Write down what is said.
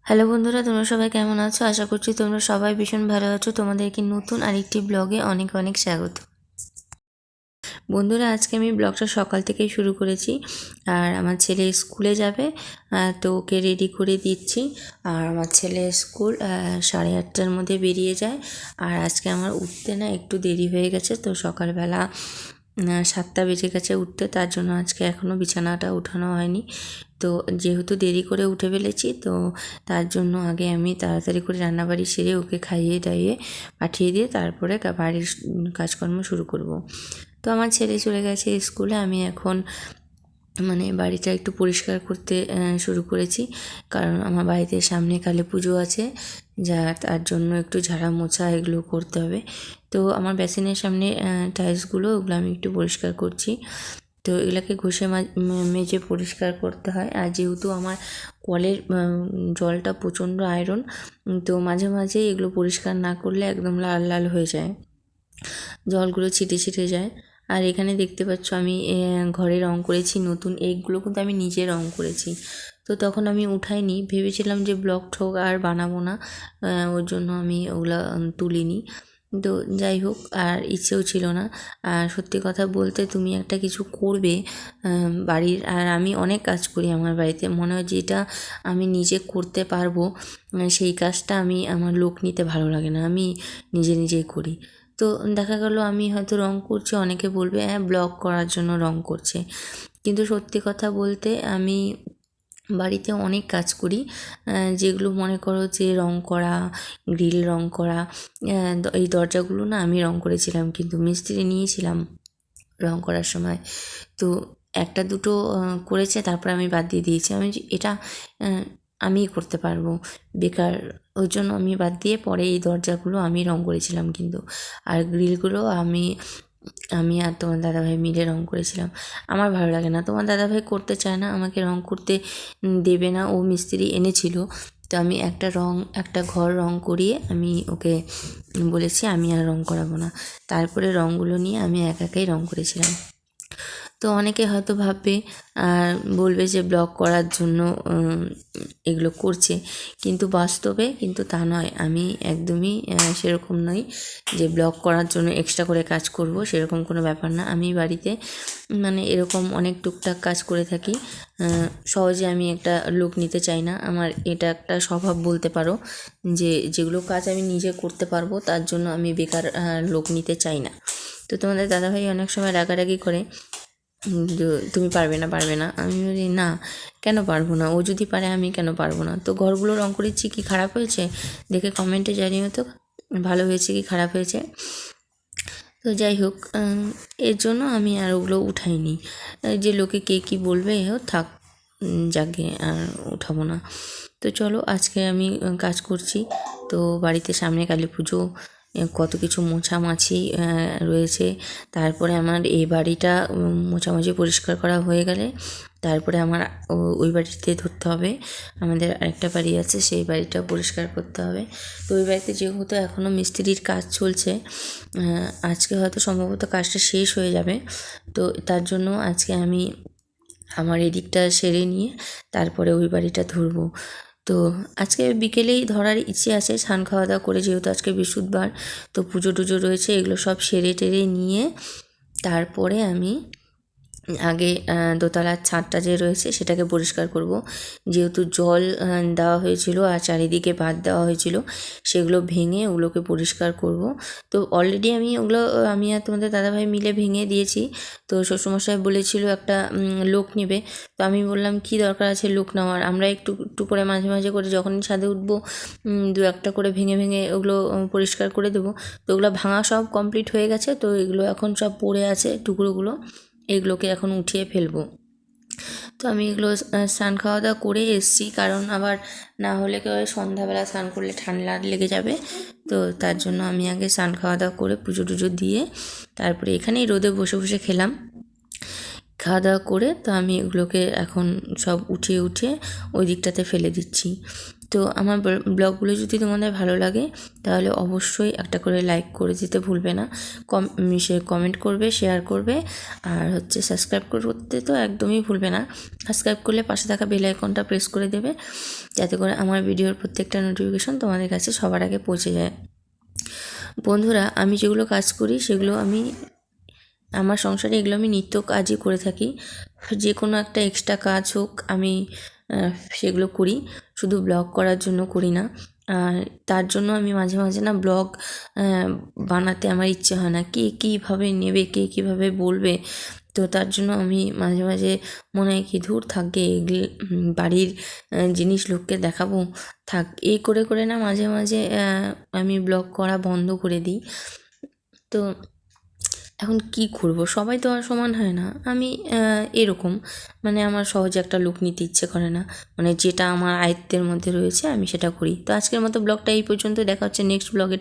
Hello বন্ধুরা, তোমরা সবাই কেমন আছো? আশা করছি তোমরা সবাই ভীষণ ভালো আছো। তোমাদেরকে নতুন আরেকটি ব্লগে অনেক অনেক স্বাগত। বন্ধুরা, আজকে আমি ব্লগটা সকাল থেকেই শুরু করেছি। আর আমার ছেলে স্কুলে যাবে, তো ওকে রেডি করে দিচ্ছি। আর আমার ছেলে স্কুল 8:30টার মধ্যে বেরিয়ে যায়। আর আজকে আমার উঠতে না একটু দেরি হয়ে গেছে, তো সকালবেলা 7টা বেজে গেছে উঠতে। তার জন্য আজকে এখনও বিছানাটা উঠানো হয়নি। তো যেহেতু দেরি করে উঠে ফেলেছি, তো তার জন্য আগে আমি তাড়াতাড়ি করে রান্নাবাড়ি সেরে ওকে খাইয়ে দাইয়ে পাঠিয়ে দিয়ে তারপরে বাড়ির কাজকর্ম শুরু করব। তো আমার ছেলে চলে গেছে স্কুলে। আমি এখন বাড়িটা একটু পরিষ্কার করতে শুরু করেছি, কারণ আমার বাড়িতে সামনে কালী পুজো আছে, তার জন্য একটু ঝাড়া মোছা এগুলো করতে হবে। তো আমার বেসিনের সামনে টাইলসগুলো, ওগুলো আমি একটু পরিষ্কার করছি। তো এগুলোকে ঘষে মেজে পরিষ্কার করতে হয়। আর যেহেতু আমার কলের জলটা প্রচণ্ড আয়রন, তো মাঝে মাঝে এগুলো পরিষ্কার না করলে একদম লাল লাল হয়ে যায়, জলগুলো ছিটে ছিটে যায়। আর এখানে দেখতে পাচ্ছ আমি ঘরে রং করেছি নতুন। এইগুলো কিন্তু আমি নিজে রং করেছি। তো তখন আমি উঠাইনি, ভেবেছিলাম যে ব্লগ ঠোক আর বানাবো না, ওর জন্য আমি ওগুলো তুলিনি। তো যাই হোক, আর ইচ্ছেও ছিল না। আর সত্যি কথা বলতে, তুমি একটা কিছু করবে বাড়ির, আর আমি অনেক কাজ করি আমার বাড়িতে, মনে হয় যেটা আমি নিজে করতে পারবো সেই কাজটা আমার লোক নিতে ভালো লাগে না, আমি নিজে নিজেই করি। তো দেখা গেল আমি হয়তো রং করছি, অনেকে বলবে হ্যাঁ ব্লগ করার জন্য রং করছে, কিন্তু সত্যি কথা বলতে আমি বাড়িতে অনেক কাজ করি, যেগুলো মনে করো যে রং করা, গ্রিল রং করা। এই দরজাগুলো না আমি রং করেছিলাম, কিন্তু মিস্ত্রি নিয়েছিলাম রং করার সময়। তো একটা দুটো করেছে, তারপর আমি বাদ দিয়ে দিয়েছি। আমি এটা আমিই করতে পারবো, বেকার, ওই জন্য আমি বাদ দিয়ে পরে এই দরজাগুলো আমি রং করেছিলাম কিন্তু। আর গ্রিলগুলো আমি আমি আর তোমার দাদাভাই মিলে রং করেছিলাম। আমার ভালো লাগে না, তোমার দাদাভাই করতে চায় না, আমাকে রং করতে দেবে না, ও মিস্ত্রি এনেছিল। তো আমি একটা ঘর রং করিয়ে আমি ওকে বলেছি আমি আর রং করাবো না। তারপরে রঙগুলো নিয়ে আমি একাই রং করেছিলাম। তো অনেকে হয়তো ভাববে আর বলবে যে ব্লগ করার জন্য এগুলো করছে, কিন্তু বাস্তবে কিন্তু তা নয়। আমি একদমই সেরকম নই যে ব্লগ করার জন্য এক্সট্রা করে কাজ করব, সেরকম কোনো ব্যাপার না। আমি বাড়িতে এরকম অনেক টুকটাক কাজ করে থাকি। সহজে আমি একটা লোক নিতে চাই না, আমার এটা একটা স্বভাব বলতে পারো, যে যেগুলো কাজ আমি নিজে করতে পারবো তার জন্য আমি বেকার লোক নিতে চাই না। তো তোমাদের দাদাভাই অনেক সময় রাগারাগি করে, তুমি পারবে না পারবে না। আমি বলি না, কেন পারবো না, ও যদি পারে আমি কেন পারবো না। তো ঘরগুলো রং করেছি, কি খারাপ হয়েছে দেখে কমেন্টে জানিও তো, ভালো হয়েছে কি খারাপ হয়েছে। তো যাই হোক, এর জন্য আমি আর ওগুলো উঠাইনি, যে লোকে কে কী বলবে থাক, যাকে আর উঠাবো না। তো চলো, আজকে আমি কাজ করছি। তো বাড়িতে সামনে কালী পুজো, কত কিছু মোছামাছি রয়েছে। তারপরে আমার এই বাড়িটা মোছামাছি পরিষ্কার করা হয়ে গেলে তারপরে আমার ওই বাড়িতে ধরতে হবে। আমাদের আরেকটা বাড়ি আছে, সেই বাড়িটা পরিষ্কার করতে হবে। তো ওই বাড়িতে যেহেতু এখনও মিস্ত্রির কাজ চলছে, আজকে হয়তো সম্ভবত কাজটা শেষ হয়ে যাবে। তো তার জন্য আজকে আমি আমার এদিকটা সেরে নিয়ে তারপরে ওই বাড়িটা ধরবো। তো আজকে বিকেলেই ধরার ইচ্ছে আছে, স্নান খাওয়া দাওয়া করে, যেহেতু আজকে বৃহস্পতিবার, তো পুজো টুজো রয়েছে, এগুলো সব সেরে টেরে নিয়ে তারপরে আমি আগে দোতলার ছাদটা যে রয়েছে সেটাকে পরিষ্কার করব। যেহেতু জল দেওয়া হয়েছিল আর চারিদিকে বাঁধ দেওয়া হয়েছিল, সেগুলো ভেঙে ওগুলোকে পরিষ্কার করব। তো অলরেডি আমি আর তোমাদের দাদাভাই মিলে ভেঙে দিয়েছি। তো শ্বশুরমশাই বলেছিল একটা লোক নেবে। তো আমি বললাম কি দরকার আছে লোক নেওয়ার, আমরা একটু একটু করে মাঝে মাঝে করে যখনই ছাদে উঠবো দু একটা করে ভেঙে ভেঙে ওগুলো পরিষ্কার করে দেবো। তো ওগুলো ভাঙা সব কমপ্লিট হয়ে গেছে, তো এগুলো এখন সব পড়ে আছে টুকরোগুলো, এগুলোকে এখন উঠিয়ে ফেলবো। তো আমি এগুলো স্নান খাওয়া দাওয়া করে এসেছি, কারণ আবার না হলে কেউ সন্ধ্যাবেলা স্নান করলে ঠান্ডা লেগে যাবে। তো তার জন্য আমি আগে স্নান খাওয়া দাওয়া করে পুজো টুজো দিয়ে তারপরে এখানেই রোদে বসে বসে খেলাম। খাওয়া দাওয়া করে তো আমি এগুলোকে এখন সব উঠিয়ে ওই দিকটাতে ফেলে দিচ্ছি। তো আমার ব্লগগুলো যদি তোমাদের ভালো লাগে তাহলে অবশ্যই একটা করে লাইক করে দিতে ভুলবে না, কমেন্ট করবে, শেয়ার করবে, আর সাবস্ক্রাইব করতে তো একদমই ভুলবে না। সাবস্ক্রাইব করলে পাশে থাকা বেল আইকনটা প্রেস করে দেবে, যাতে করে আমার ভিডিওর প্রত্যেকটা নোটিফিকেশন তোমাদের কাছে সবার আগে পৌঁছে যায়। বন্ধুরা, আমি যেগুলো কাজ করি সেগুলো আমার সংসারে এগুলো আমি নিত্য কাজই করে থাকি। যে কোনো একটা এক্সট্রা কাজ হোক আমি সেগুলো করি, শুধু ব্লগ করার জন্য করি না। তার জন্য আমি মাঝে মাঝে না ব্লগ বানাতে আমার ইচ্ছে হয় না, কে কীভাবে নেবে, কে কীভাবে বলবে। তো তার জন্য আমি মাঝে মাঝে মনে হয় কি ধুর থাকবে, এগুলো বাড়ির জিনিস লোককে দেখাবো, থাক, এই করে করে না মাঝে মাঝে আমি ব্লগ করা বন্ধ করে দিই। তো এখন কি করব, সবাই তো আর সমান হয় না। আমি এরকম, মানে আমার সহজে একটা লুক নিতে ইচ্ছে করে না, মানে যেটা আমার আয়ত্তের মধ্যে রয়েছে আমি সেটা করি। তো আজকের মতো ব্লগটা এই পর্যন্ত, দেখা হচ্ছে নেক্সট ব্লগে।